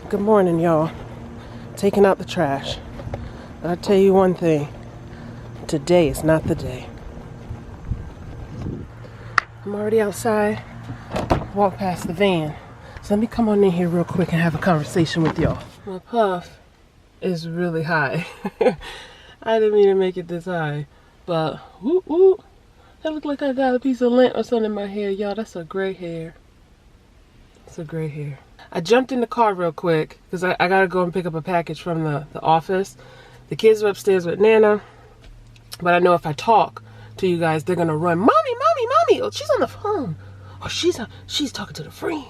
Good morning, y'all. Taking out the trash. I'll tell you one thing. Today is not the day. I'm already outside. Walk past the van. So let me come on in here real quick and have a conversation with y'all. My puff is really high. I didn't mean to make it this high. But, whoop, whoop. That look like I got a piece of lint or something in my hair. Y'all, that's a gray hair. It's a gray hair. I jumped in the car real quick because I gotta go and pick up a package from the office. The kids are upstairs with Nana, but I know if I talk to you guys, they're gonna run, mommy, mommy, mommy. Oh, she's on the phone. Oh, she's talking to the friend.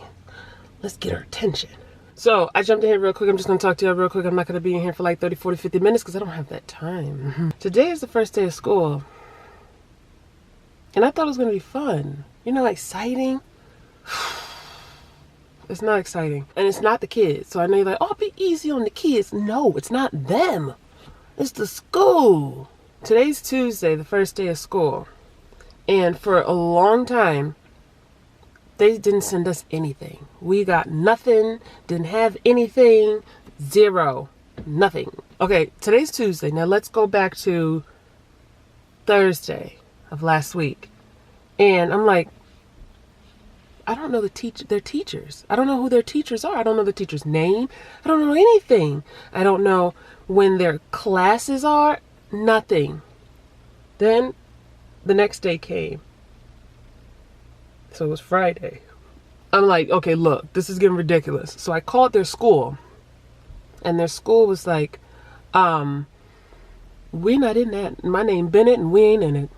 Let's get her attention. So I jumped in here real quick. I'm just gonna talk to y'all real quick. I'm not gonna be in here for like 30, 40, 50 minutes because I don't have that time. Today is the first day of school, and I thought it was gonna be fun. You know, exciting. It's not exciting. And it's not the kids. So I know you're like, oh, be easy on the kids. No, it's not them. It's the school. Today's Tuesday, the first day of school. And for a long time, they didn't send us anything. We got nothing, didn't have anything, zero, nothing. Okay, today's Tuesday. Now let's go back to Thursday of last week. And I'm like, I don't know their teachers. I don't know who their teachers are. I don't know the teacher's name. I don't know anything. I don't know when their classes are. Nothing. Then the next day came. So it was Friday. I'm like, okay, look, this is getting ridiculous. So I called their school. And their school was like, we not in that. My name Bennett and we ain't in it.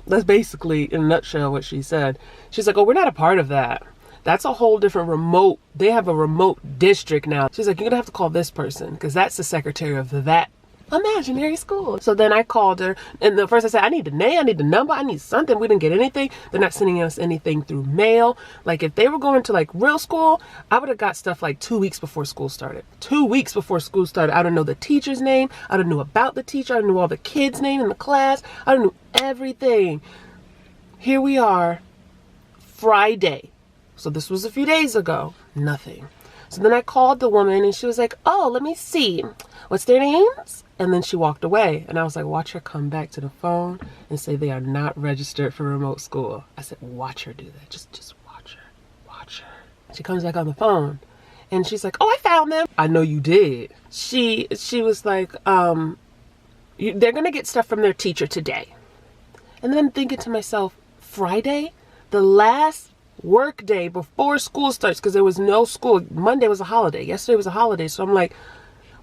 That's basically, in a nutshell, what she said. She's like, oh, we're not a part of that. That's a whole different remote. They have a remote district now. She's like, you're going to have to call this person because that's the secretary of that imaginary school. So then I called her. And the first I said, I need the name. I need the number. I need something. We didn't get anything. They're not sending us anything through mail. Like if they were going to like real school, I would have got stuff like 2 weeks before school started. 2 weeks before school started. I don't know the teacher's name. I don't know about the teacher. I don't know all the kids' name in the class. I don't know everything. Here we are, Friday. So this was a few days ago. Nothing. So then I called the woman and she was like, oh, let me see. What's their names? And then she walked away. And I was like, watch her come back to the phone and say they are not registered for remote school. I said, watch her do that. Just watch her. Watch her. She comes back on the phone. And she's like, oh, I found them. I know you did. She was like, they're going to get stuff from their teacher today. And then I'm thinking to myself, Friday? The last work day before school starts, because there was no school. Monday was a holiday. Yesterday was a holiday. So I'm like,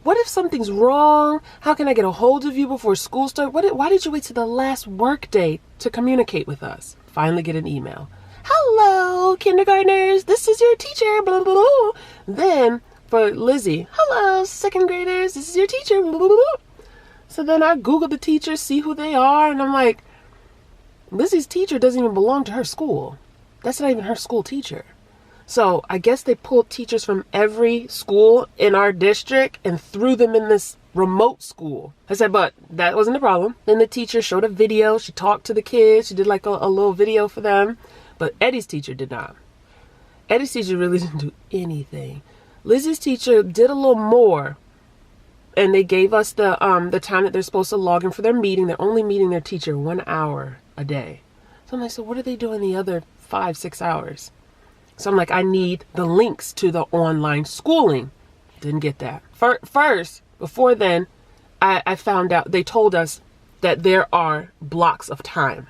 what if something's wrong? How can I get a hold of you before school starts? Why did you wait to the last work day to communicate with us? Finally get an email. Hello, kindergartners. This is your teacher. Blah, blah, blah. Then for Lizzie, hello, second graders. This is your teacher. Blah, blah, blah. So then I Googled the teachers, see who they are. And I'm like, Lizzie's teacher doesn't even belong to her school. That's not even her school teacher. So I guess they pulled teachers from every school in our district and threw them in this remote school. I said, but that wasn't the problem. Then the teacher showed a video. She talked to the kids. She did like a little video for them. But Eddie's teacher did not. Eddie's teacher really didn't do anything. Lizzie's teacher did a little more. And they gave us the time that they're supposed to log in for their meeting. They're only meeting their teacher 1 hour a day. So I'm like, so what are they doing the other 5-6 hours? So I'm like, I need the links to the online schooling. Didn't get that. First, before then, I found out, they told us that there are blocks of time.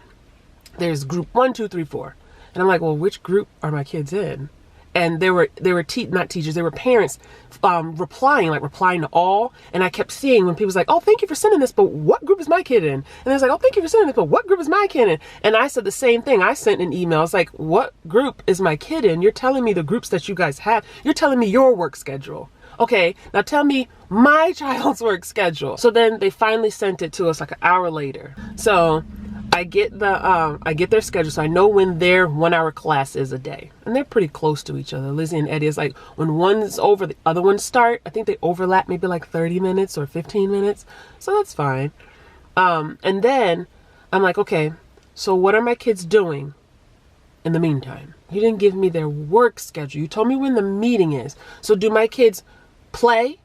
There's group 1, 2, 3, 4. And I'm like, well, which group are my kids in? And there were not teachers, there were parents replying to all. And I kept seeing when people was like, oh, thank you for sending this, but what group is my kid in? And they was like, oh, thank you for sending this, but what group is my kid in? And I said the same thing. I sent an email. It's like, what group is my kid in? You're telling me the groups that you guys have. You're telling me your work schedule. Okay, now tell me my child's work schedule. So then they finally sent it to us like an hour later. So I get their schedule, so I know when their 1 hour class is a day. And they're pretty close to each other. Lizzie and Eddie is like, when one's over, the other ones start. I think they overlap maybe like 30 minutes or 15 minutes. So that's fine. And then I'm like, okay, so what are my kids doing in the meantime? You didn't give me their work schedule. You told me when the meeting is. So do my kids play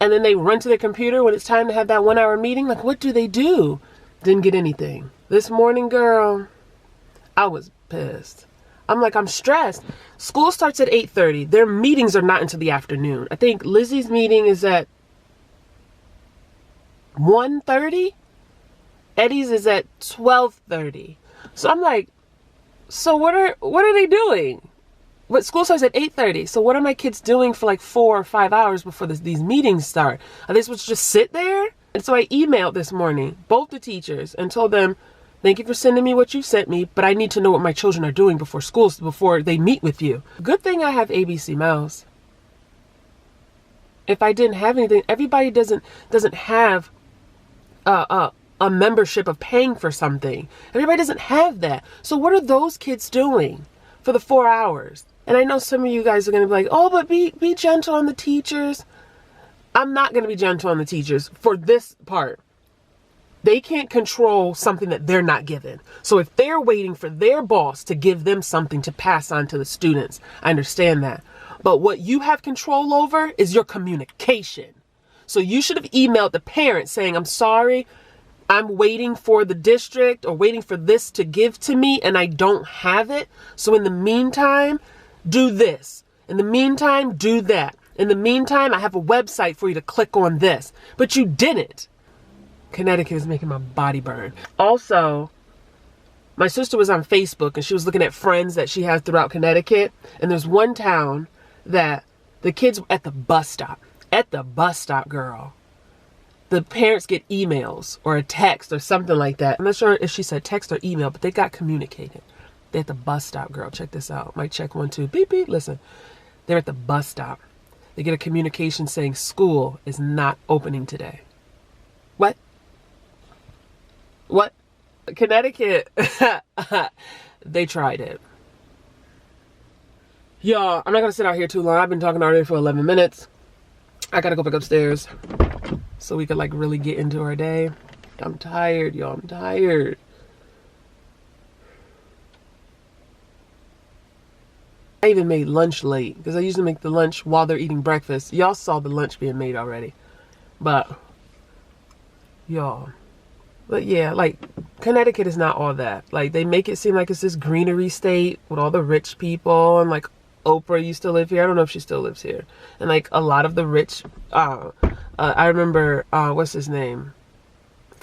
and then they run to their computer when it's time to have that 1 hour meeting? Like, what do they do? Didn't get anything. This morning, girl, I was pissed. I'm like, I'm stressed. School starts at 8:30. Their meetings are not until the afternoon. I think Lizzie's meeting is at 1:30. Eddie's is at 12:30. So I'm like, so what are they doing? But school starts at 8:30. So what are my kids doing for like 4 or 5 hours before these meetings start? Are they supposed to just sit there? And so I emailed this morning, both the teachers, and told them, thank you for sending me what you sent me, but I need to know what my children are doing before they meet with you. Good thing I have ABC Mouse. If I didn't have anything, everybody doesn't have a membership of paying for something. Everybody doesn't have that. So what are those kids doing for the 4 hours? And I know some of you guys are going to be like, oh, but be gentle on the teachers. I'm not going to be gentle on the teachers for this part. They can't control something that they're not given. So if they're waiting for their boss to give them something to pass on to the students, I understand that. But what you have control over is your communication. So you should have emailed the parents saying, I'm sorry, I'm waiting for the district or waiting for this to give to me and I don't have it. So in the meantime, do this. In the meantime, do that. In the meantime, I have a website for you to click on this. But you didn't. Connecticut is making my body burn. Also, my sister was on Facebook and she was looking at friends that she has throughout Connecticut. And there's one town that the kids at the bus stop. At the bus stop, girl. The parents get emails or a text or something like that. I'm not sure if she said text or email, but they got communicated. They're at the bus stop, girl. Check this out. Might check 1, 2. Beep, beep. Listen. They're at the bus stop. They get a communication saying school is not opening today. What? What? Connecticut. They tried it. Y'all, I'm not going to sit out here too long. I've been talking already for 11 minutes. I got to go back upstairs so we could like really get into our day. I'm tired, y'all. I'm tired. I even made lunch late because I usually make the lunch while they're eating breakfast. Y'all saw the lunch being made already. But, y'all. But yeah, like, Connecticut is not all that. Like, they make it seem like it's this greenery state with all the rich people. And, like, Oprah used to live here. I don't know if she still lives here. And, like, a lot of the rich, I remember, what's his name?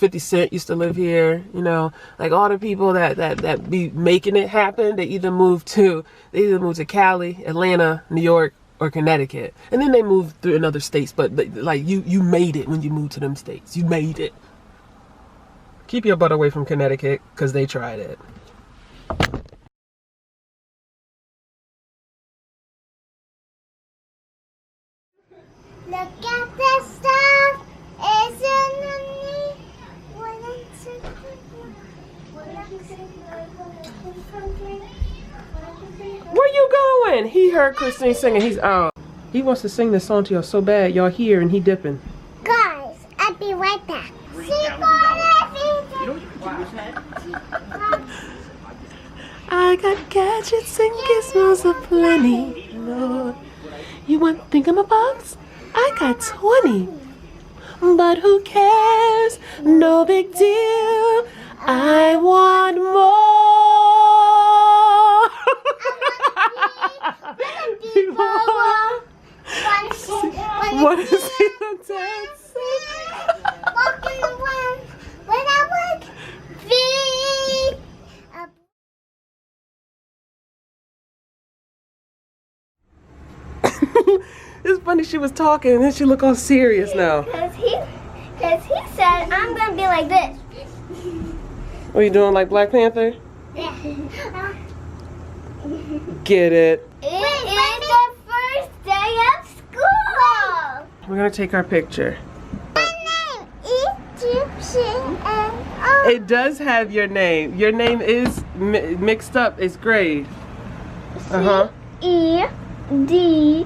50 Cent used to live here, you know, like all the people that be making it happen, they either move to Cali, Atlanta, New York, or Connecticut. And then they moved through in other states, but like you made it when you moved to them states. You made it. Keep your butt away from Connecticut because they tried it. Look at this stuff. Isn't it neat? Where you going? He heard Christine singing. He's out. He wants to sing this song to y'all so bad. Y'all here and he dipping. Guys, I'll be right back. I got gadgets and gizmos aplenty. Lord, you want thingamabobs? I got 20. But who cares? No big deal. I want more. What is he dancing? Walking around when I would feed. It's funny, she was talking and then she look all serious now. Cause he said I'm gonna be like this. What are you doing, like Black Panther? Yeah. Get it. It is the first day of school. We're gonna take our picture. My name Egyptian and It does have your name. Your name is mixed up. It's grade. E D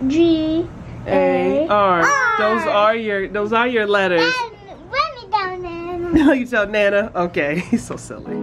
G A R. Those are your letters. Run me down there. No, you tell Nana. Okay, he's so silly.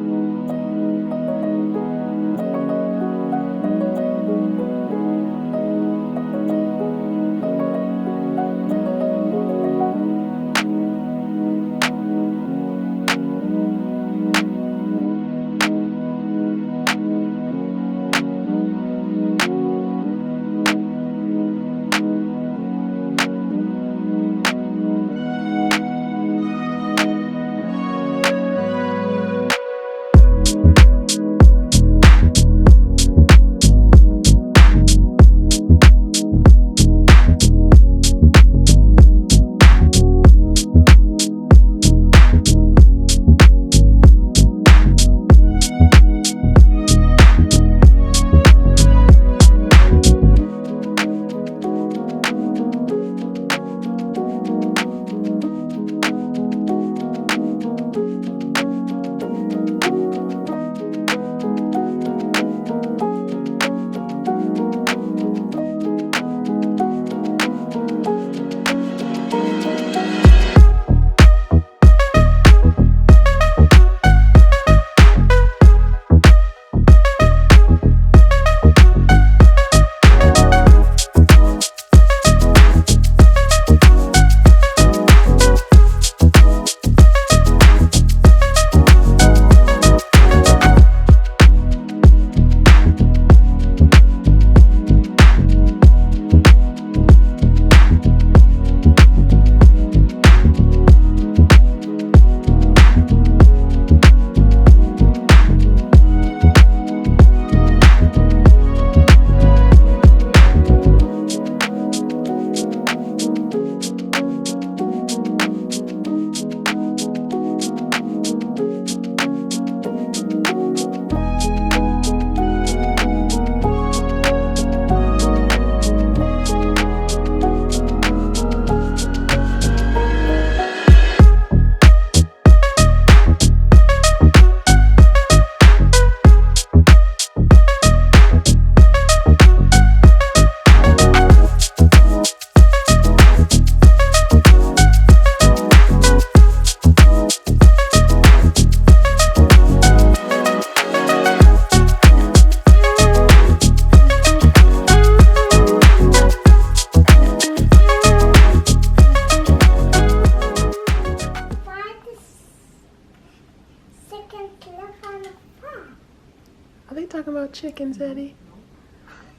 Are they talking about chickens, Eddie?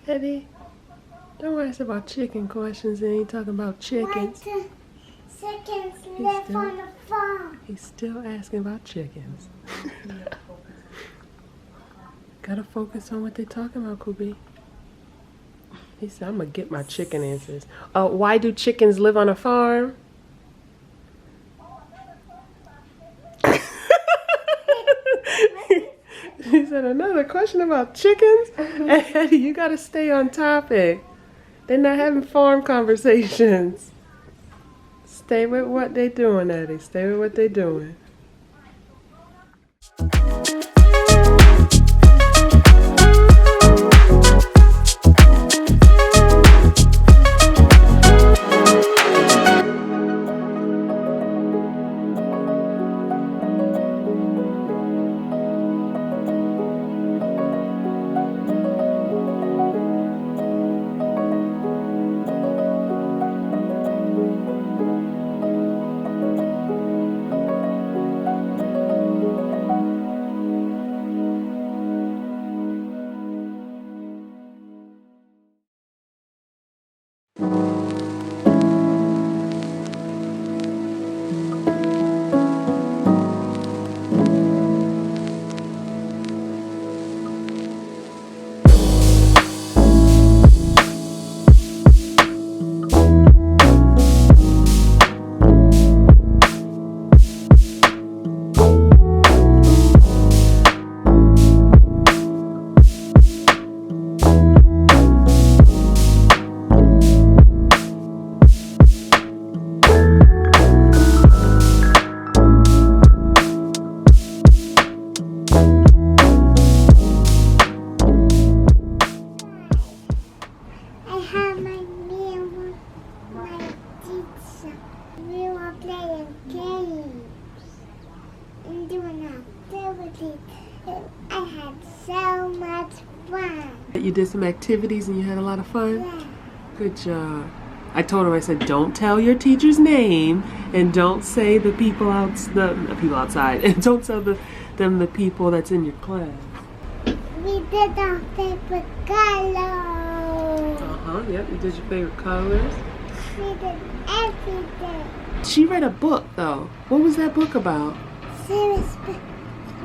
Eddie? Don't worry about chicken questions. They ain't talking about chickens. chickens live on the farm? He's still asking about chickens. Gotta focus on what they're talking about, Kubi. He said, I'm gonna get my chicken answers. Why do chickens live on a farm? He said, another question about chickens? Eddie, you gotta stay on topic. They're not having farm conversations. Stay with what they're doing, Eddie. Stay with what they're doing. I had so much fun. You did some activities and you had a lot of fun? Yeah. Good job. I told him, I said, don't tell your teacher's name and don't say the people the people outside and don't tell the people that's in your class. We did our favorite colors. Yep, you did your favorite colors. We did everything. She read a book though. What was that book about? Serious,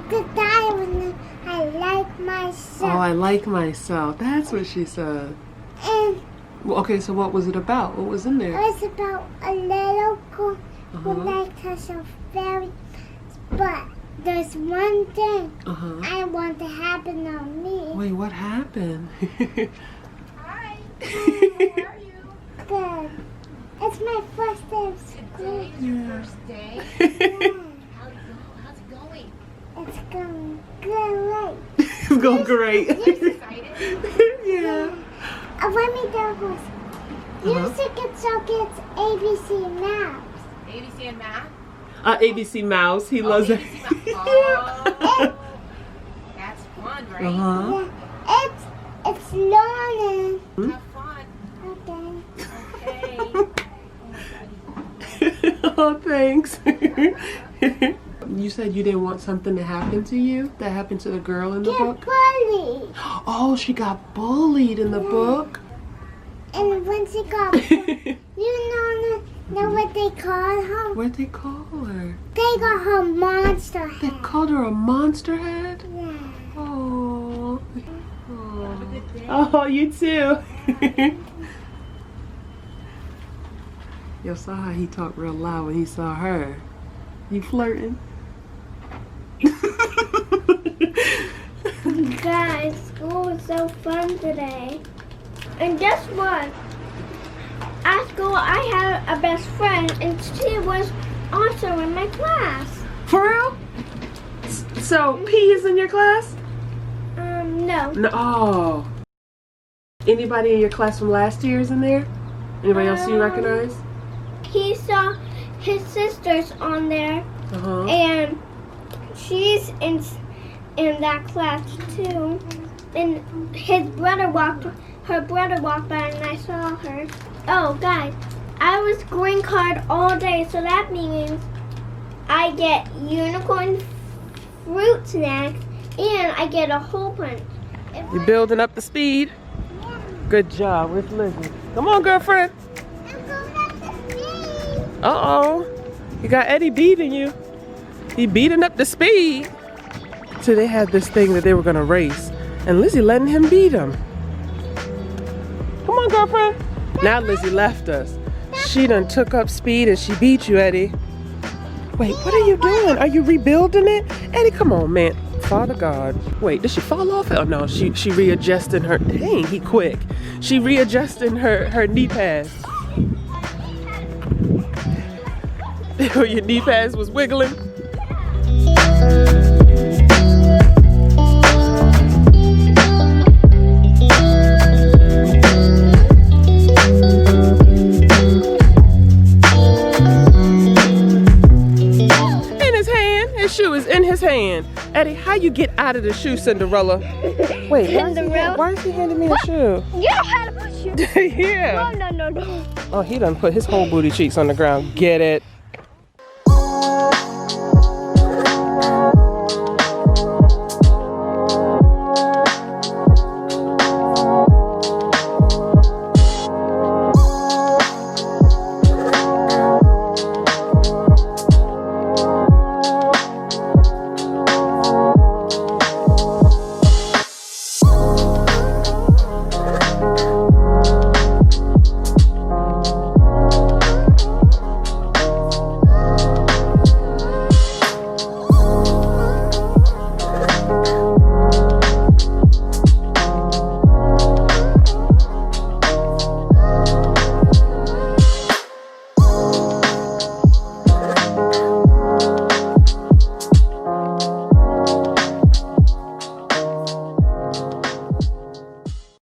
the diamond. I like myself. Oh, I like myself. That's what she said. And Well, okay, so what was it about? What was in it there? was about a little girl who liked herself very much. But there's one thing I want to happen on me. Wait, what happened? Hi. How are you? Good. It's my first day of school. Today is your first day. Yeah. How's it going? It's going great. It's going great. You're excited? Yeah. Let me do this. Music and so gets ABC Maps. ABC and math? ABC Mouse. He loves it. ABC math. Oh, that's fun, right? Yeah. It's learning. Have fun. Okay. Okay. Oh, thanks. You said you didn't want something to happen to you that happened to the girl in the Get book? bullied. Oh, she got bullied in the book? And when she got bullied, you know what they call her? What'd they call her? They got her monster They head. called her a monster head? Yeah. Oh. Have a good day. Oh, you too. Yo, saw how he talked real loud when he saw her. You flirting? Guys, school was so fun today. And guess what? At school, I had a best friend, and she was also in my class. For real? So, P is in your class? No. No. Oh. Anybody in your class from last year is in there? Anybody else you recognize? He saw his sister's on there, and she's in that class too. And her brother walked by, and I saw her. Oh, guys, I was green card all day, so that means I get unicorn fruit snacks, and I get a hole punch. You're building up the speed. Good job. Where's Lizzie? Come on, girlfriend. Uh-oh. You got Eddie beating you. He beating up the speed. So they had this thing that they were gonna race. And Lizzie letting him beat him. Come on, girlfriend. Now Lizzie left us. She done took up speed and she beat you, Eddie. Wait, what are you doing? Are you rebuilding it? Eddie, come on, man. Father God. Wait, did she fall off? Oh no, she readjusting her. Dang, he quick. She readjusting her knee pads. Your knee pads was wiggling. Shoe is in his hand. Eddie, how you get out of the shoe, Cinderella? Wait, why is he handing me a shoe? You know how to put shoes. Yeah. No. Oh, he done put his whole booty cheeks on the ground. Get it.